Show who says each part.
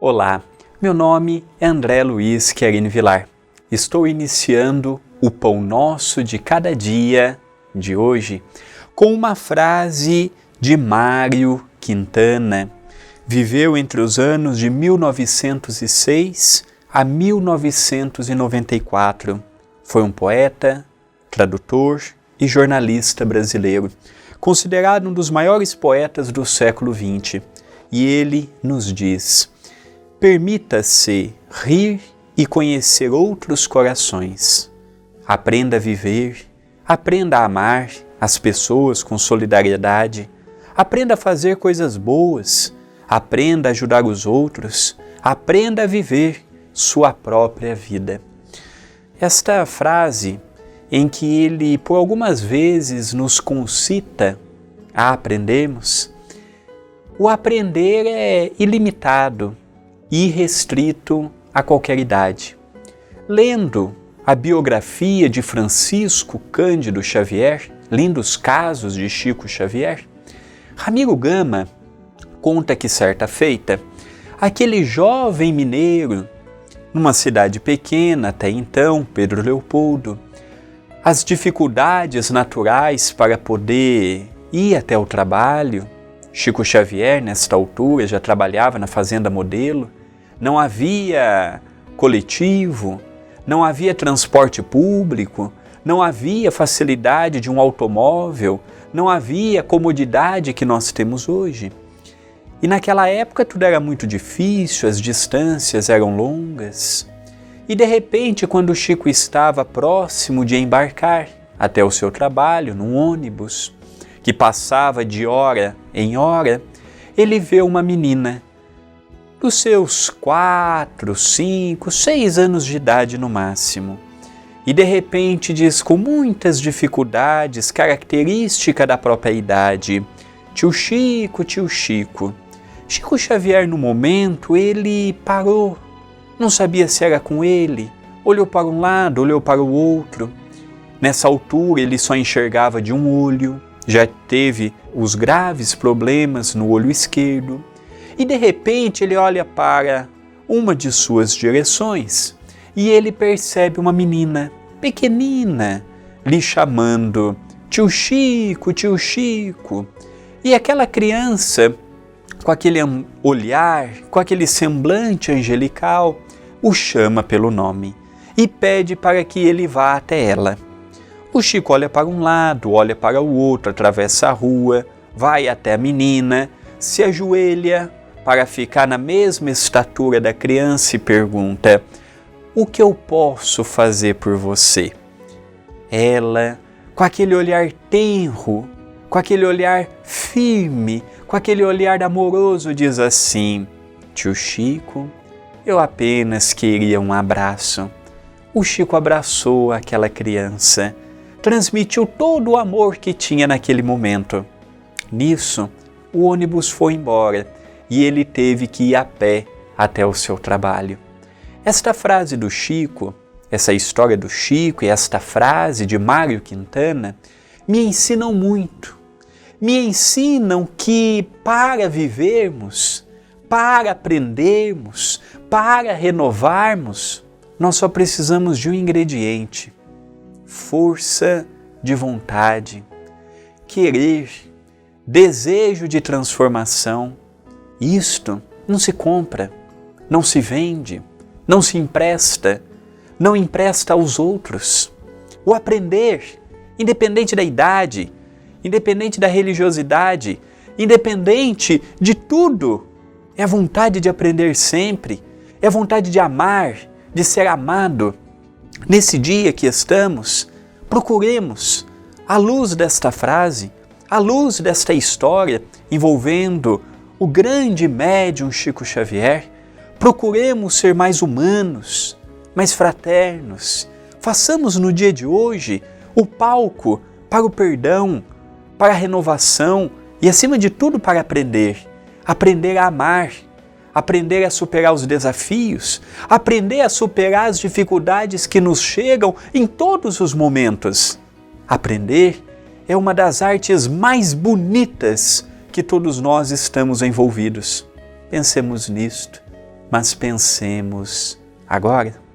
Speaker 1: Olá, meu nome é André Luiz Querini Vilar. Estou iniciando o Pão Nosso de Cada Dia de hoje com uma frase de Mário Quintana. Viveu entre os anos de 1906 a 1994. Foi um poeta, tradutor e jornalista brasileiro, considerado um dos maiores poetas do século XX. E ele nos diz: permita-se rir e conhecer outros corações. Aprenda a viver, aprenda a amar as pessoas com solidariedade, aprenda a fazer coisas boas, aprenda a ajudar os outros, aprenda a viver sua própria vida. Esta frase, em que ele por algumas vezes nos concita a aprendermos, o aprender é ilimitado, irrestrito a qualquer idade. Lendo a biografia de Francisco Cândido Xavier, lindos casos de Chico Xavier, Ramiro Gama conta que certa feita, aquele jovem mineiro, numa cidade pequena até então, Pedro Leopoldo, as dificuldades naturais para poder ir até o trabalho. Chico Xavier, nesta altura, já trabalhava na Fazenda Modelo. Não havia coletivo, não havia transporte público, não havia facilidade de um automóvel, não havia comodidade que nós temos hoje. E naquela época tudo era muito difícil, as distâncias eram longas. E de repente, quando Chico estava próximo de embarcar até o seu trabalho, num ônibus, que passava de hora em hora, ele vê uma menina dos seus 4, 5, 6 anos de idade no máximo. E de repente diz com muitas dificuldades, característica da própria idade: tio Chico, tio Chico. Chico Xavier, no momento, ele parou, não sabia se era com ele, olhou para um lado, olhou para o outro. Nessa altura ele só enxergava de um olho, já teve os graves problemas no olho esquerdo. E de repente ele olha para uma de suas direções e ele percebe uma menina pequenina lhe chamando: tio Chico, tio Chico. E aquela criança, com aquele olhar, com aquele semblante angelical, o chama pelo nome e pede para que ele vá até ela. O Chico olha para um lado, olha para o outro, atravessa a rua, vai até a menina, se ajoelha para ficar na mesma estatura da criança e pergunta: o que eu posso fazer por você? Ela, com aquele olhar tenro, com aquele olhar firme, com aquele olhar amoroso, diz assim: tio Chico, eu apenas queria um abraço. O Chico abraçou aquela criança, transmitiu todo o amor que tinha naquele momento. Nisso, o ônibus foi embora e ele teve que ir a pé até o seu trabalho. Esta frase do Chico, essa história do Chico e esta frase de Mário Quintana me ensinam muito. Me ensinam que para vivermos, para aprendermos, para renovarmos, nós só precisamos de um ingrediente: força de vontade, querer, desejo de transformação. Isto não se compra, não se vende, não se empresta, não empresta aos outros. O aprender, independente da idade, independente da religiosidade, independente de tudo, é a vontade de aprender sempre, é a vontade de amar, de ser amado. Nesse dia que estamos, procuremos, à luz desta frase, à luz desta história envolvendo o grande médium Chico Xavier, procuremos ser mais humanos, mais fraternos. Façamos no dia de hoje o palco para o perdão, para a renovação e, acima de tudo, para aprender. Aprender a amar, aprender a superar os desafios, aprender a superar as dificuldades que nos chegam em todos os momentos. Aprender é uma das artes mais bonitas que todos nós estamos envolvidos. Pensemos nisto. mas pensemos agora.